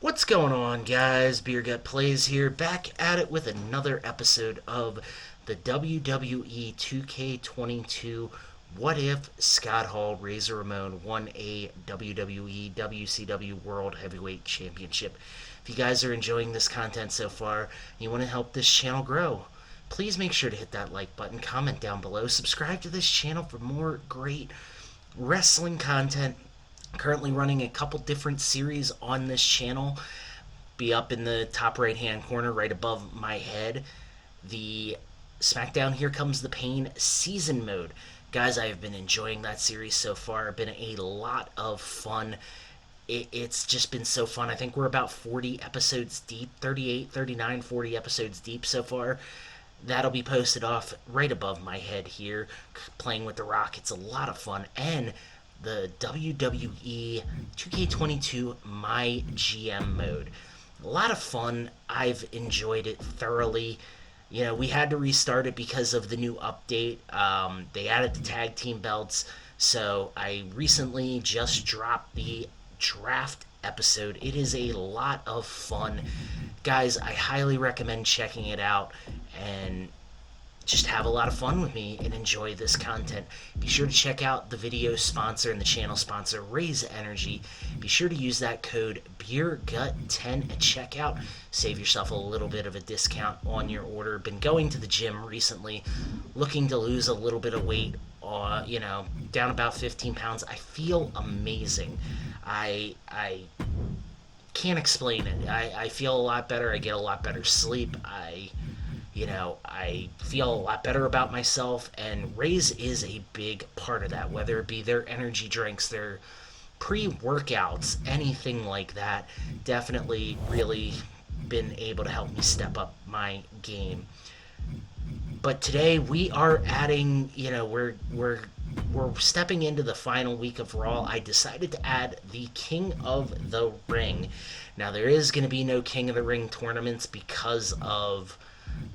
What's going on, guys? Beer Gut Plays here, back at it with another episode of the WWE 2K22 What If Scott Hall Razor Ramon won a WWE WCW World Heavyweight Championship. If you guys are enjoying this content so far and you want to help this channel grow, please make sure to hit that like button, comment down below, subscribe to this channel for more great wrestling content. Currently running a couple different series on this channel. Be up in the top right hand corner right above my head, the SmackDown Here Comes the Pain season mode. Guys, I have been enjoying that series so far. Been a lot of fun. It's just been so fun. I think we're about 40 episodes deep, 38, 39, 40 episodes deep so far. That'll be posted off right above my head here, playing with The Rock. It's a lot of fun. And the WWE 2K22 My GM mode. A lot of fun. I've enjoyed it thoroughly. You know, we had to restart it because of the new update. They added the tag team belts. So I recently just dropped the draft episode. It is a lot of fun. Guys, I highly recommend checking it out and just have a lot of fun with me and enjoy this content. Be sure to check out the video sponsor and the channel sponsor, Raze Energy. Be sure to use that code BeerGut10 at checkout. Save yourself a little bit of a discount on your order. Been going to the gym recently, looking to lose a little bit of weight, down about 15 pounds. I feel amazing. I can't explain it. I feel a lot better. I get a lot better sleep. I feel a lot better about myself, and Raze is a big part of that, whether it be their energy drinks, their pre-workouts, anything like that. Definitely really been able to help me step up my game. But today we are adding, we're stepping into the final week of Raw. I decided to add the King of the Ring. Now, there is going to be no King of the Ring tournaments because of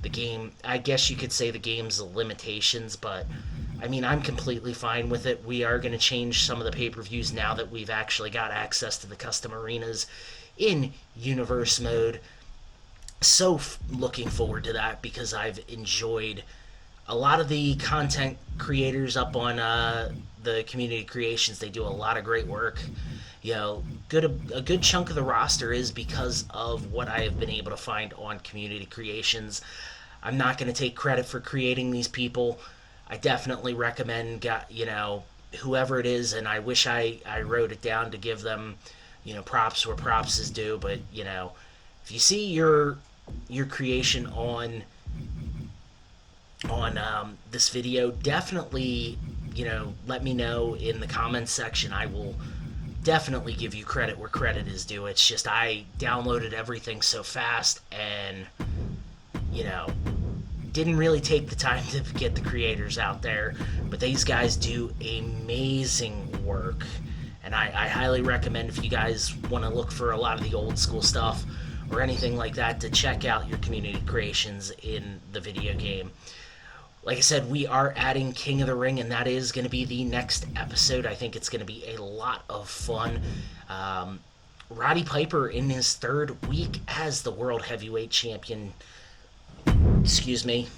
the game. I guess you could say the game's limitations, but I mean, I'm completely fine with it. We are going to change some of the pay-per-views now that we've actually got access to the custom arenas in universe mode. So looking forward to that because I've enjoyed a lot of the content creators up on the community creations. They do a lot of great work. A good chunk of the roster is because of what I have been able to find on community creations. I'm not going to take credit for creating these people. I definitely recommend, whoever it is, and I wish I wrote it down to give them, props where props is due. But, if you see your creation on this video, definitely, let me know in the comments section. I will definitely give you credit where credit is due. It's just I downloaded everything so fast and, didn't really take the time to get the creators out there. But these guys do amazing work. And I highly recommend, if you guys want to look for a lot of the old school stuff or anything like that, to check out your community creations in the video game. Like I said, we are adding King of the Ring, and that is going to be the next episode. I think it's going to be a lot of fun. Roddy Piper in his third week as the World Heavyweight Champion. Excuse me.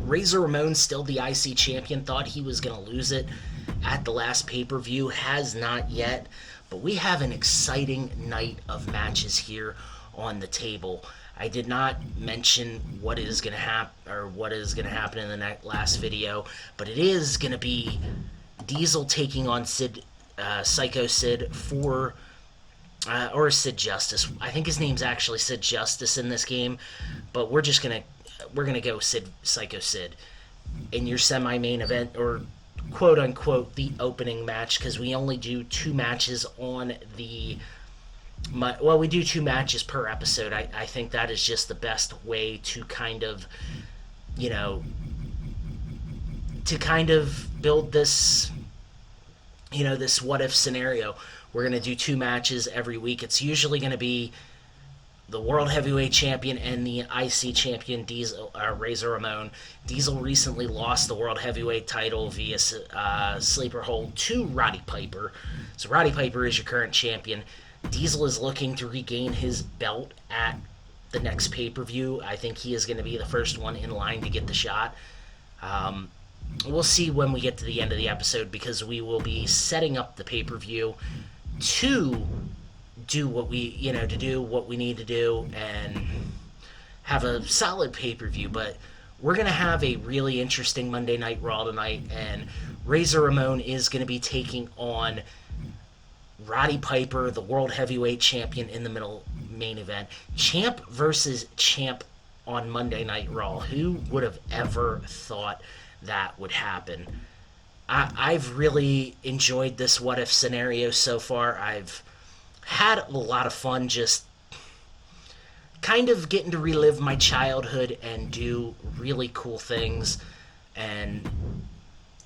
Razor Ramon, still the IC Champion. Thought he was going to lose it at the last pay-per-view. Has not yet. But we have an exciting night of matches here on the table. I did not mention what is going to happen in the last video, but it is going to be Diesel taking on Psycho Sid or Sid Justice. I think his name's actually Sid Justice in this game, but we're gonna go Psycho Sid in your semi-main event, or quote unquote the opening match, because we only do two matches on the. We do two matches per episode. I think that is just the best way to kind of, build this, this what if scenario. We're going to do two matches every week. It's usually going to be the World Heavyweight Champion and the IC Champion, Razor Ramon. Diesel recently lost the World Heavyweight title via sleeper hold to Roddy Piper. So Roddy Piper is your current champion. Diesel is looking to regain his belt at the next pay-per-view. I think he is going to be the first one in line to get the shot. We'll see when we get to the end of the episode, because we will be setting up the pay-per-view to do what we need to do and have a solid pay-per-view. But we're going to have a really interesting Monday Night Raw tonight, and Raze Ramon is going to be taking on Roddy Piper, the World Heavyweight Champion, in the main event. Champ versus champ on Monday Night Raw. Who would have ever thought that would happen? I've really enjoyed this what if scenario so far. I've had a lot of fun just kind of getting to relive my childhood and do really cool things. And,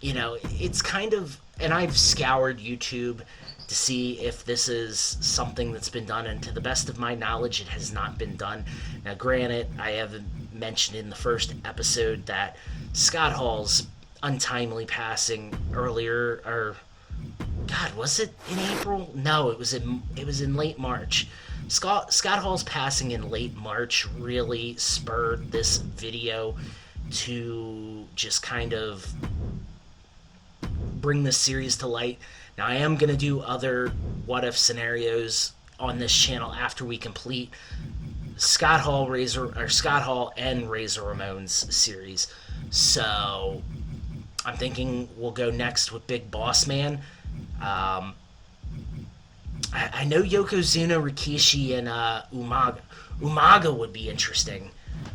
it's kind of... And I've scoured YouTube to see if this is something that's been done, and to the best of my knowledge, it has not been done. Now, granted, I have mentioned in the first episode that Scott Hall's untimely passing earlier, or God, was it in April? No, it was in late March. Scott Hall's passing in late March really spurred this video to just kind of bring this series to light. Now, I am going to do other what-if scenarios on this channel after we complete Scott Hall and Raze Ramon's series. So, I'm thinking we'll go next with Big Boss Man. I know Yokozuna, Rikishi, and Umaga. Umaga would be interesting.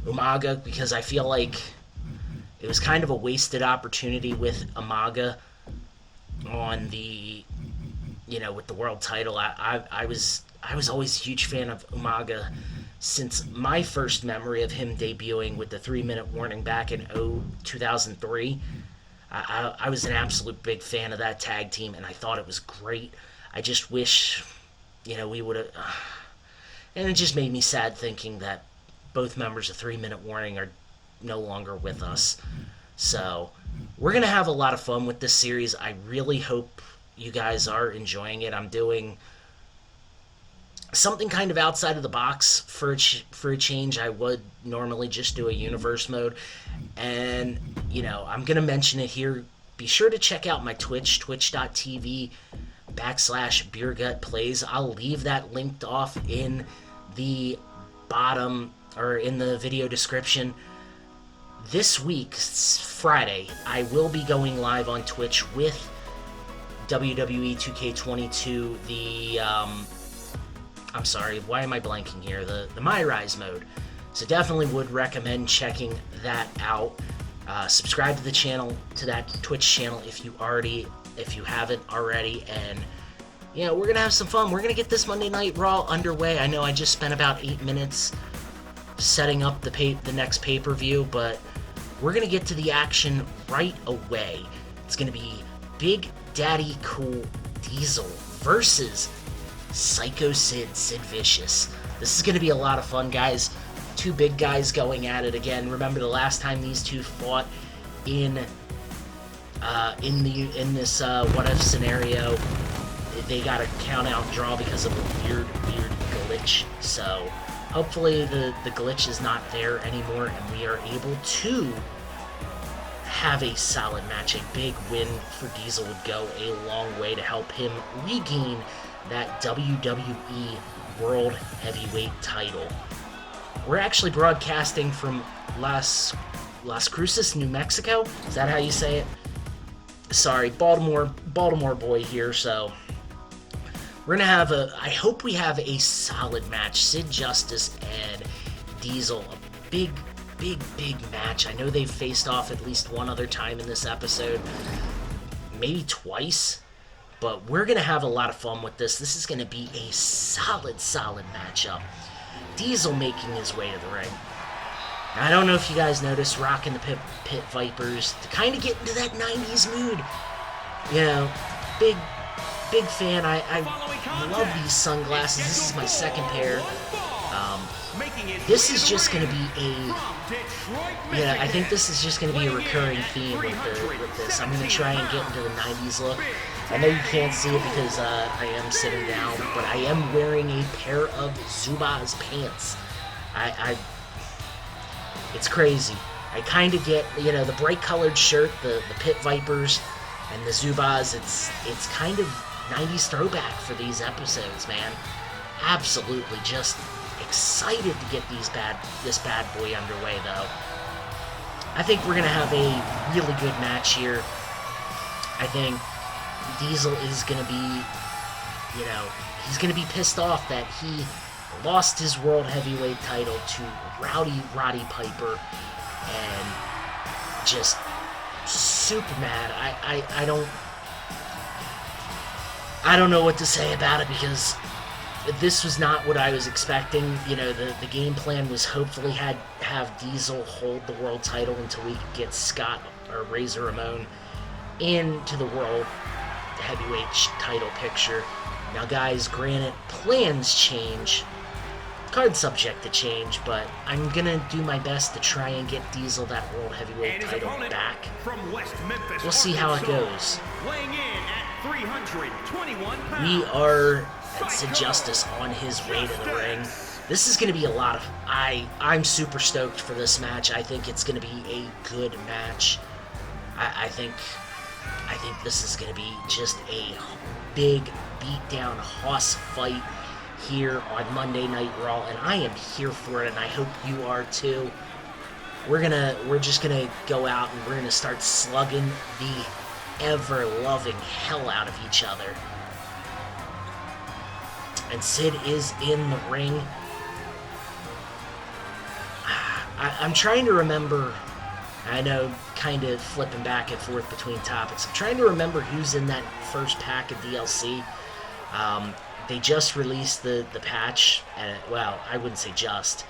Umaga, because I feel like it was kind of a wasted opportunity with Umaga on the, with the world title. I was always a huge fan of Umaga since my first memory of him debuting with the 3-minute warning back in 2003. I was an absolute big fan of that tag team, and I thought it was great. I just wish, we would have... and it just made me sad thinking that both members of 3-minute warning are no longer with us. So, we're going to have a lot of fun with this series. I really hope you guys are enjoying it. I'm doing something kind of outside of the box for a change. I would normally just do a universe mode. And, I'm going to mention it here. Be sure to check out my Twitch, twitch.tv/BeerGutPlays. I'll leave that linked off in the bottom, or in the video description. This week, Friday, I will be going live on Twitch with WWE 2K22, I'm sorry, why am I blanking here? The My Rise mode. So definitely would recommend checking that out. Subscribe to the channel, to that Twitch channel if you haven't already, and we're gonna have some fun. We're gonna get this Monday Night Raw underway. I know I just spent about 8 minutes setting up the next pay-per-view, but we're gonna get to the action right away. It's gonna be Big Daddy Cool Diesel versus Psycho Sid Vicious. This is gonna be a lot of fun, guys. Two big guys going at it again. Remember the last time these two fought in this what if scenario, they got a count out draw because of a weird glitch. So hopefully the glitch is not there anymore, and we are able to have a solid match. A big win for Diesel would go a long way to help him regain that WWE World Heavyweight title. We're actually broadcasting from Las Cruces, New Mexico. Is that how you say it? Sorry, Baltimore boy here. So we're gonna have I hope we have a solid match. Sid Justice and Diesel, a big match. I know they've faced off at least one other time in this episode, maybe twice. But we're gonna have a lot of fun with this. This is gonna be a solid matchup. Diesel making his way to the ring. Now, I don't know if you guys noticed, rocking the Pit Vipers to kind of get into that 90s mood. Big fan. I love these sunglasses. This is my second pair. This is just going to be I think this is just going to be a recurring theme with this. I'm going to try and get into the 90s look. I know you can't see it because I am sitting down, but I am wearing a pair of Zubaz pants. I it's crazy. I kind of get, the bright colored shirt, the Pit Vipers, and the Zubaz. It's kind of 90s throwback for these episodes, man. Absolutely, just excited to get this bad boy underway, though. I think we're gonna have a really good match here. I think Diesel is gonna be, he's gonna be pissed off that he lost his World Heavyweight title to Roddy Piper, and just super mad. I don't know what to say about it, because this was not what I was expecting. The game plan was hopefully have Diesel hold the world title until we could get Scott or Razor Ramon into the World Heavyweight title picture. Now, guys, granted, plans change. Card subject to change, but I'm gonna do my best to try and get Diesel that World Heavyweight title back. We'll see how it goes. Weighing in at 321 pounds. We are at Sid Justice on his way to the ring. This is gonna be a lot of. I'm super stoked for this match. I think it's gonna be a good match. I think this is gonna be just a big beatdown hoss fight here on Monday Night Raw, and I am here for it, and I hope you are too. We're just gonna go out and we're gonna start slugging the ever-loving hell out of each other. And Sid is in the ring. I'm trying to remember. I know, kind of flipping back and forth between topics. I'm trying to remember who's in that first pack of DLC. They just released the patch, and well, I wouldn't say just.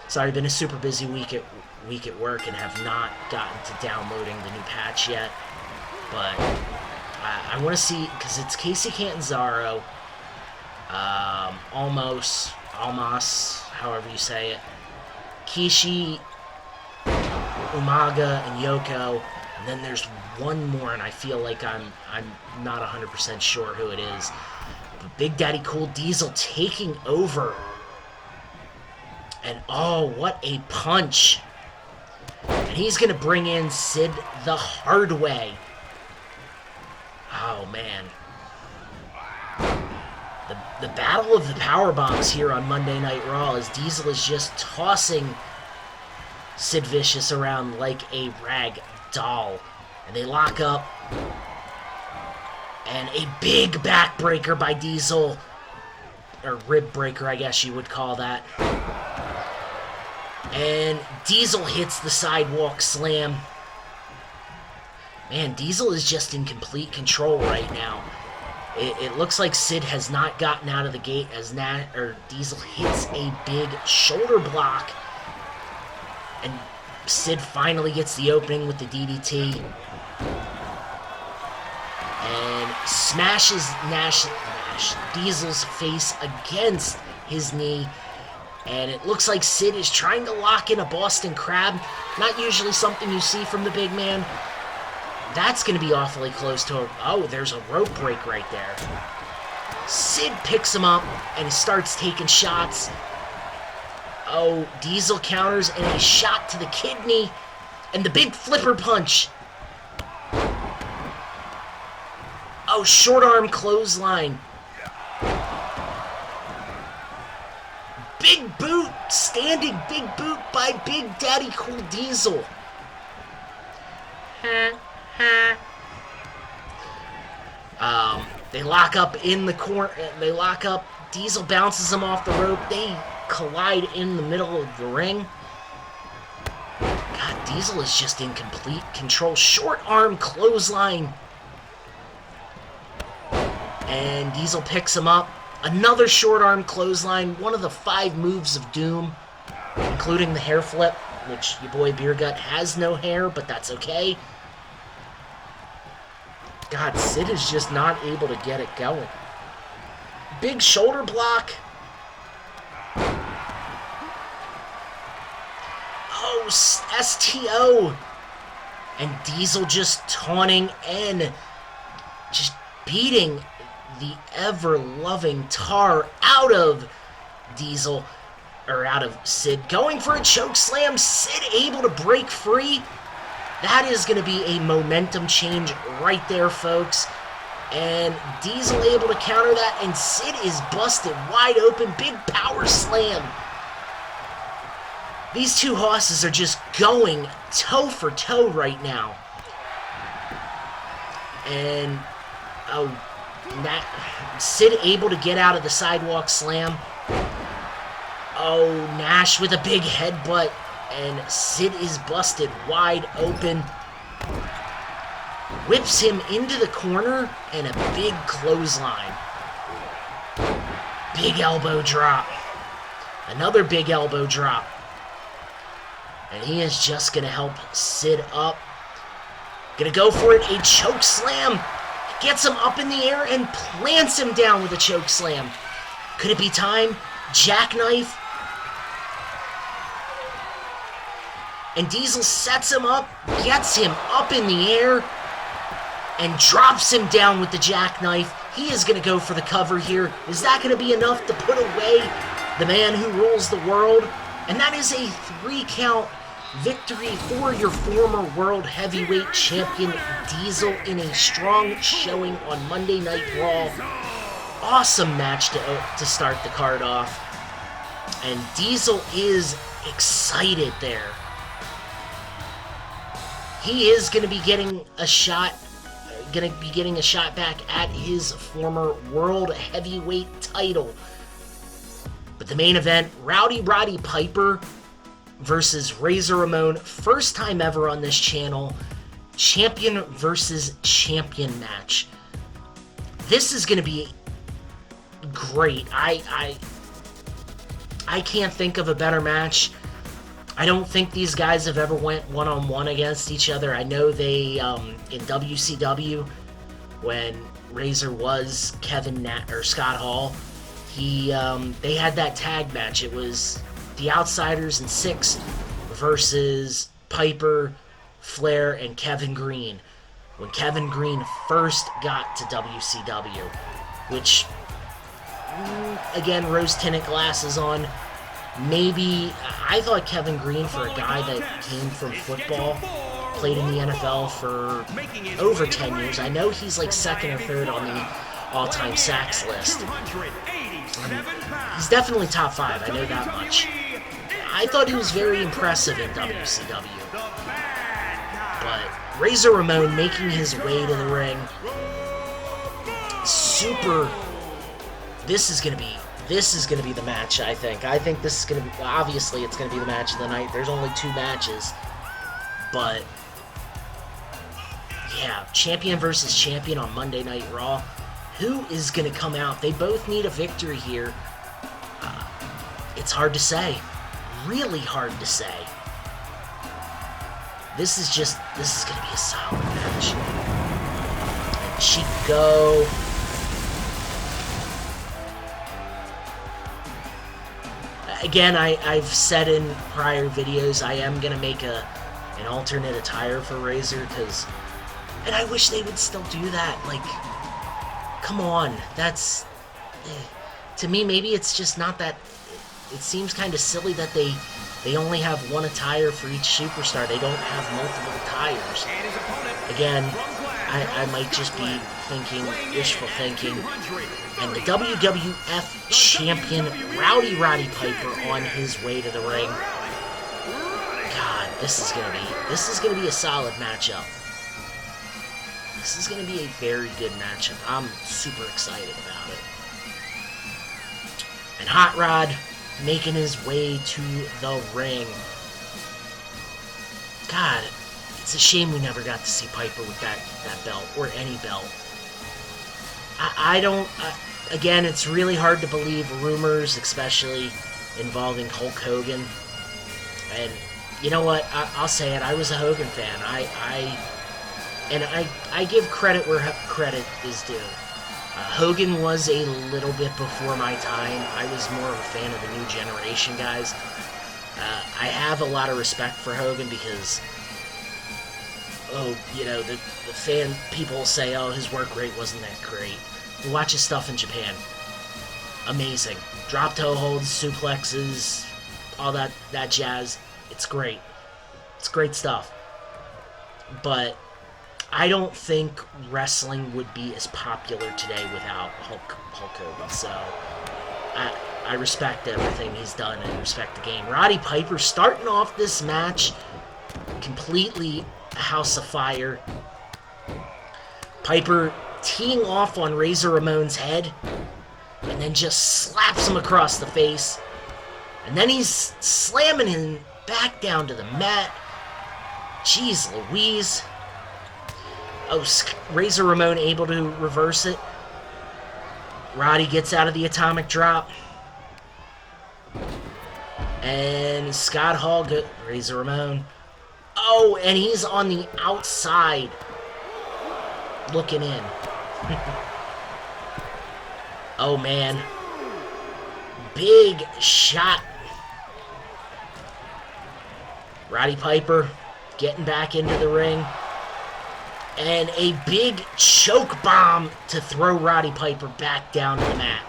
Sorry, been a super busy week at work and have not gotten to downloading the new patch yet. But I want to see, because it's Casey Catanzaro, Almos, however you say it, Kishi, Umaga, and Yoko, and then there's one more, and I feel like I'm not 100% sure who it is. But Big Daddy Cool Diesel taking over. And oh, what a punch. And he's going to bring in Sid the hard way. Oh, man. The battle of the power bombs here on Monday Night Raw, as Diesel is just tossing Sid Vicious around like a rag doll. And they lock up. And a big backbreaker by Diesel. Or rib breaker, I guess you would call that. And Diesel hits the sidewalk slam. Man, Diesel is just in complete control right now. It looks like Sid has not gotten out of the gate as Diesel hits a big shoulder block. And Sid finally gets the opening with the DDT. And smashes Diesel's face against his knee. And it looks like Sid is trying to lock in a Boston Crab. Not usually something you see from the big man. That's going to be awfully close to oh, there's a rope break right there. Sid picks him up and he starts taking shots. Oh, Diesel counters and a shot to the kidney. And the big flipper punch. Oh, short arm clothesline. Big boot, standing big boot by Big Daddy Cool Diesel. They lock up in the corner. They lock up. Diesel bounces him off the rope. They collide in the middle of the ring. God, Diesel is just in complete control. Short arm clothesline. And Diesel picks him up. Another short arm clothesline. One of the 5 moves of doom, including the hair flip, which your boy Beer Gut has no hair, but that's okay. God, Sid is just not able to get it going. Big shoulder block. Oh, STO. And Diesel just taunting and just beating the ever-loving tar out of Diesel, or out of Sid, going for a choke slam. Sid able to break free. That is going to be a momentum change right there, folks. And Diesel able to counter that, and Sid is busted wide open. Big power slam. These two horses are just going toe for toe right now. And Sid able to get out of the sidewalk slam. Oh, Nash with a big headbutt, and Sid is busted wide open. Whips him into the corner, and a big clothesline. Big elbow drop. Another big elbow drop. And he is just going to help Sid up. Going to go for it, a choke slam. Gets him up in the air and plants him down with a choke slam. Could it be time? Jackknife. And Diesel sets him up, gets him up in the air, and drops him down with the jackknife. He is going to go for the cover here. Is that going to be enough to put away the man who rules the world? And that is a 3-count victory for your former World Heavyweight Champion Diesel in a strong showing on Monday Night Raw. Awesome match to start the card off. And Diesel is excited there. He is going to be getting a shot back at his former World Heavyweight title. But the main event, Roddy Piper versus Razor Ramon. First time ever on this channel. Champion versus champion match. This is going to be great. I can't think of a better match. I don't think these guys have ever went one-on-one against each other. I know they, in WCW, when Razor was Scott Hall, they had that tag match. It was the Outsiders and Six versus Piper, Flair, and Kevin Green. When Kevin Green first got to WCW, which, again, rose-tinted glasses on. Maybe, I thought Kevin Green, for a guy that came from football, played in the NFL for over 10 years. I know he's like second or third on the all-time sacks list. He's definitely top 5, I know that much. I thought he was very impressive in WCW. But Razor Ramon making his way to the ring. This is going to be the match, I think. I think this is going to be, obviously it's going to be the match of the night. There's only 2 matches. But, yeah, champion versus champion on Monday Night Raw. Who is going to come out? They both need a victory here. It's hard to say. Really hard to say. This is going to be a solid match. And she go. Again, I've said in prior videos I am going to make an alternate attire for Razor, and I wish they would still do that. Like, come on, that's, to me, maybe it's just not that, it seems kind of silly that they only have one attire for each superstar. They don't have multiple attires. Again, I might just be wishful thinking. And the WWF champion, Roddy Piper, on his way to the ring. God, this is gonna be a solid matchup. This is gonna be a very good matchup. I'm super excited about it. And Hot Rod making his way to the ring. God, it's a shame we never got to see Piper with that belt, or any belt. Again, it's really hard to believe rumors, especially involving Hulk Hogan. And you know what? I'll say it. I was a Hogan fan. I give credit where credit is due. Hogan was a little bit before my time. I was more of a fan of the new generation guys. I have a lot of respect for Hogan because oh, the fan people say, oh, his work rate wasn't that great. You watch his stuff in Japan. Amazing. Drop toe holds, suplexes, all that jazz. It's great. It's great stuff. But I don't think wrestling would be as popular today without Hulk Hogan. So I respect everything he's done and respect the game. Roddy Piper starting off this match completely a house of fire. Piper teeing off on Razor Ramon's head and then just slaps him across the face. And then he's slamming him back down to the mat. Jeez Louise. Oh, Razor Ramon able to reverse it. Roddy gets out of the atomic drop. And Scott Hall, Razor Ramon. Oh, and he's on the outside looking in. Oh, man. Big shot. Roddy Piper getting back into the ring. And a big choke bomb to throw Roddy Piper back down to the mat.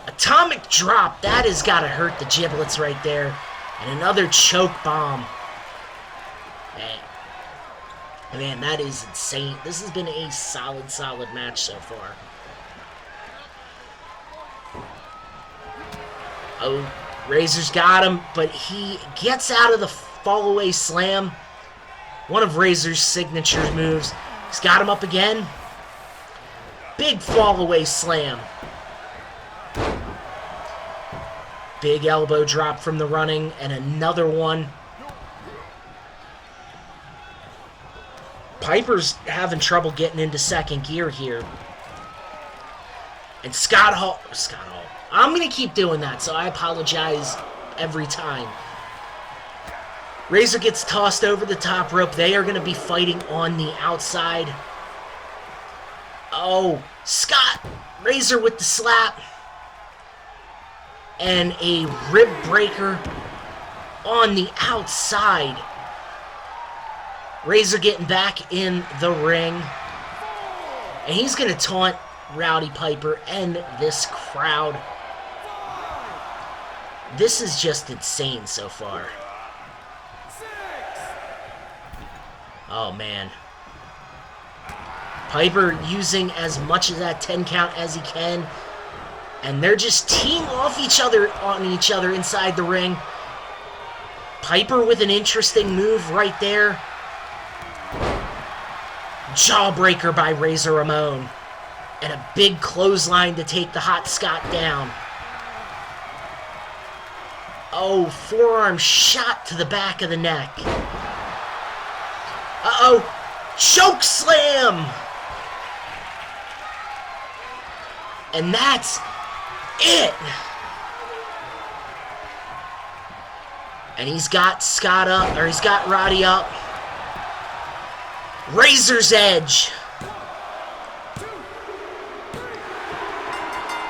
Atomic drop. That has got to hurt the giblets right there. And another choke bomb. Man, that is insane. This has been a solid match so far. Oh, Razor's got him, but he gets out of the fall-away slam. One of Razor's signature moves. He's got him up again. Big fall-away slam. Big elbow drop from the running, and another one. Piper's having trouble getting into second gear here. And Scott Hall. I'm going to keep doing that, so I apologize every time. Razor gets tossed over the top rope. They are going to be fighting on the outside. Oh, Scott. Razor with the slap. And a rib breaker on the outside. Razor getting back in the ring. And he's going to taunt Rowdy Piper and this crowd. This is just insane so far. Oh, man. Piper using as much of that 10 count as he can. And they're just teeing off on each other inside the ring. Piper with an interesting move right there. Jawbreaker by Razor Ramon. And a big clothesline to take the Hot Scott down. Oh, forearm shot to the back of the neck. Uh-oh. Choke slam! And that's it! And he's got Scott up, or he's got Roddy up. Razor's Edge.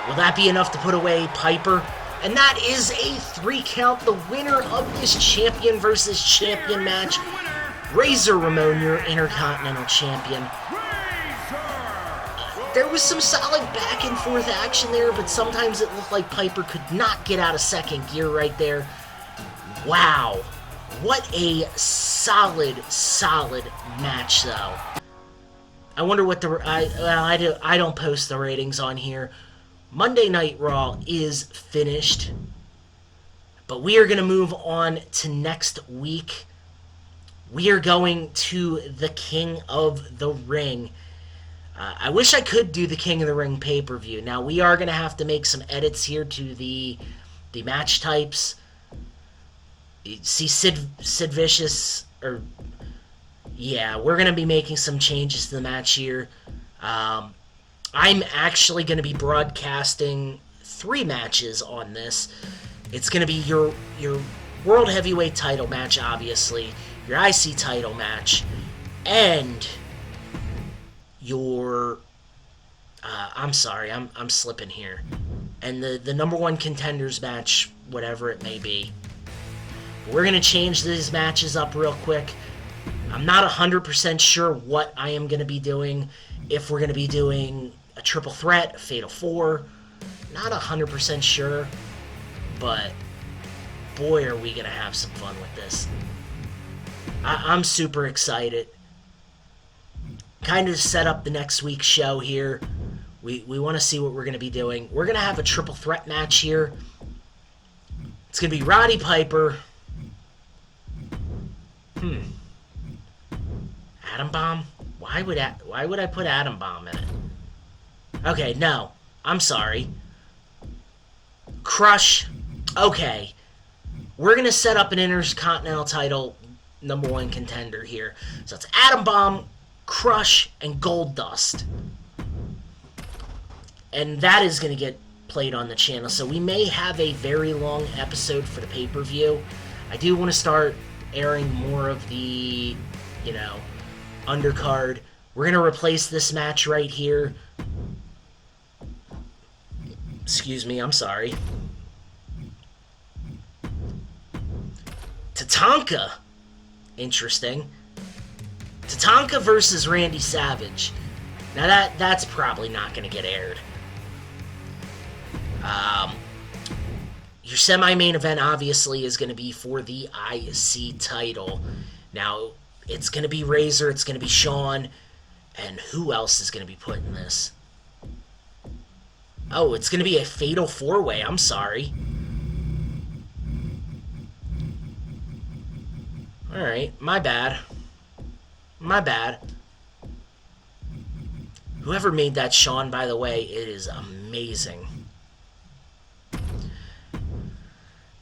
Will that be enough to put away Piper? And that is a 3 count. The winner of this champion versus champion match. Razor Ramon, your Intercontinental Champion. There was some solid back and forth action there, but sometimes it looked like Piper could not get out of second gear right there. Wow. What a solid match, though. I wonder what the... I don't post the ratings on here. Monday Night Raw is finished. But we are going to move on to next week. We are going to the King of the Ring. I wish I could do the King of the Ring pay-per-view. Now, we are going to have to make some edits here to the match types. You see Sid Vicious, or... Yeah, we're going to be making some changes to the match here. I'm actually going to be broadcasting 3 matches on this. It's going to be your World Heavyweight title match, obviously, your IC title match, and your... I'm sorry, I'm slipping here. And the number 1 contenders match, whatever it may be. We're going to change these matches up real quick. I'm not 100% sure what I am going to be doing. If we're going to be doing a triple threat, a fatal 4. Not 100% sure. But boy, are we going to have some fun with this. I'm super excited. Kind of set up the next week's show here. We want to see what we're going to be doing. We're going to have a triple threat match here. It's going to be Roddy Piper. Atom Bomb? Why would I put Atom Bomb in it? Okay, no. I'm sorry. Crush. Okay. We're going to set up an Intercontinental title #1 contender here. So it's Atom Bomb, Crush, and Gold Dust. And that is going to get played on the channel. So we may have a very long episode for the pay-per-view. I do want to start airing more of the, undercard. We're going to replace this match right here. Excuse me, I'm sorry. Tatanka. Interesting. Tatanka versus Randy Savage. Now that's probably not going to get aired. Your semi-main event obviously is going to be for the IC title. Now, it's going to be Razor, it's going to be Sean, and who else is going to be put in this? Oh, it's going to be a fatal 4-way, I'm sorry. Alright, my bad. My bad. Whoever made that Sean, by the way, it is amazing.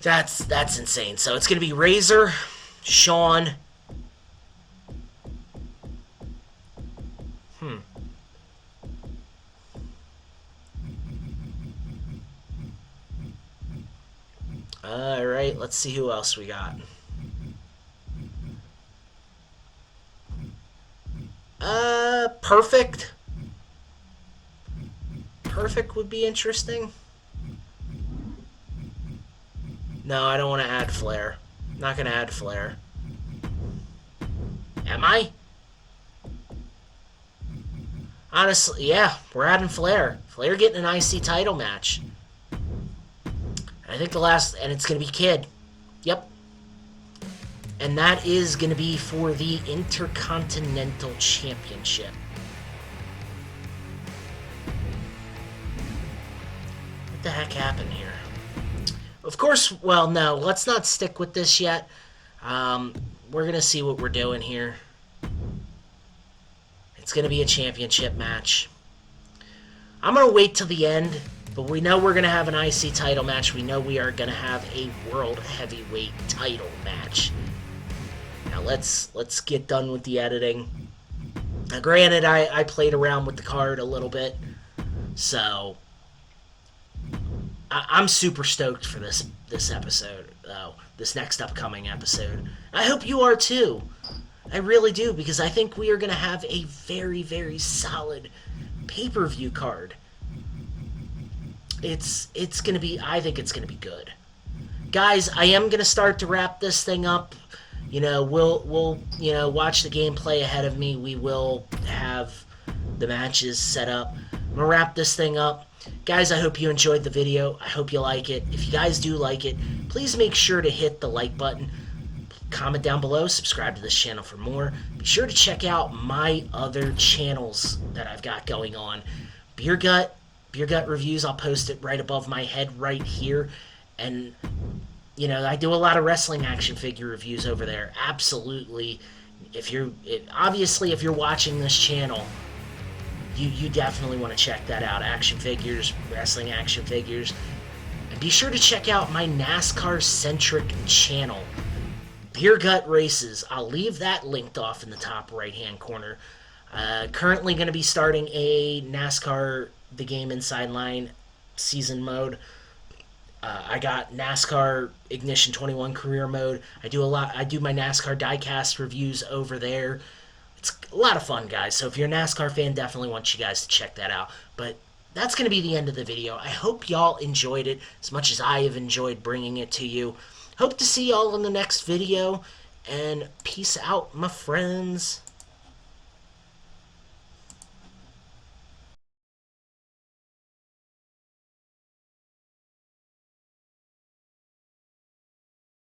That's insane. So it's going to be Razor, Sean. Alright, let's see who else we got. Perfect. Perfect would be interesting. No, I don't want to add Flair. Not going to add Flair. Am I? Honestly, yeah, we're adding Flair. Flair getting an IC title match. I think and it's going to be Kid. Yep. And that is going to be for the Intercontinental Championship. What the heck happened here? Of course, well, no, let's not stick with this yet. We're going to see what we're doing here. It's going to be a championship match. I'm going to wait till the end, but we know we're going to have an IC title match. We know we are going to have a World Heavyweight title match. Now let's get done with the editing. Now, granted, I played around with the card a little bit, so I'm super stoked for this episode, though. This next upcoming episode. I hope you are too. I really do, because I think we are going to have a very, very solid pay-per-view card. It's going to be, I think it's going to be good. Guys, I am going to start to wrap this thing up. We'll watch the gameplay ahead of me. We will have the matches set up. I'm going to wrap this thing up. Guys, I hope you enjoyed the video. I hope you like it. If you guys do like it, please make sure to hit the like button. Comment down below. Subscribe to this channel for more. Be sure to check out my other channels that I've got going on. Beer Gut Reviews. I'll post it right above my head right here. And, I do a lot of wrestling action figure reviews over there. Absolutely. If you're watching this channel, you definitely want to check that out. Action figures, wrestling action figures. And be sure to check out my NASCAR-centric channel, Beer Gut Races. I'll leave that linked off in the top right-hand corner. Currently going to be starting a NASCAR The Game Inside Line season mode. I got NASCAR Ignition 21 career mode. I do my NASCAR diecast reviews over there. It's a lot of fun, guys. So if you're a NASCAR fan, definitely want you guys to check that out. But that's going to be the end of the video. I hope y'all enjoyed it as much as I have enjoyed bringing it to you. Hope to see y'all in the next video, and peace out, my friends.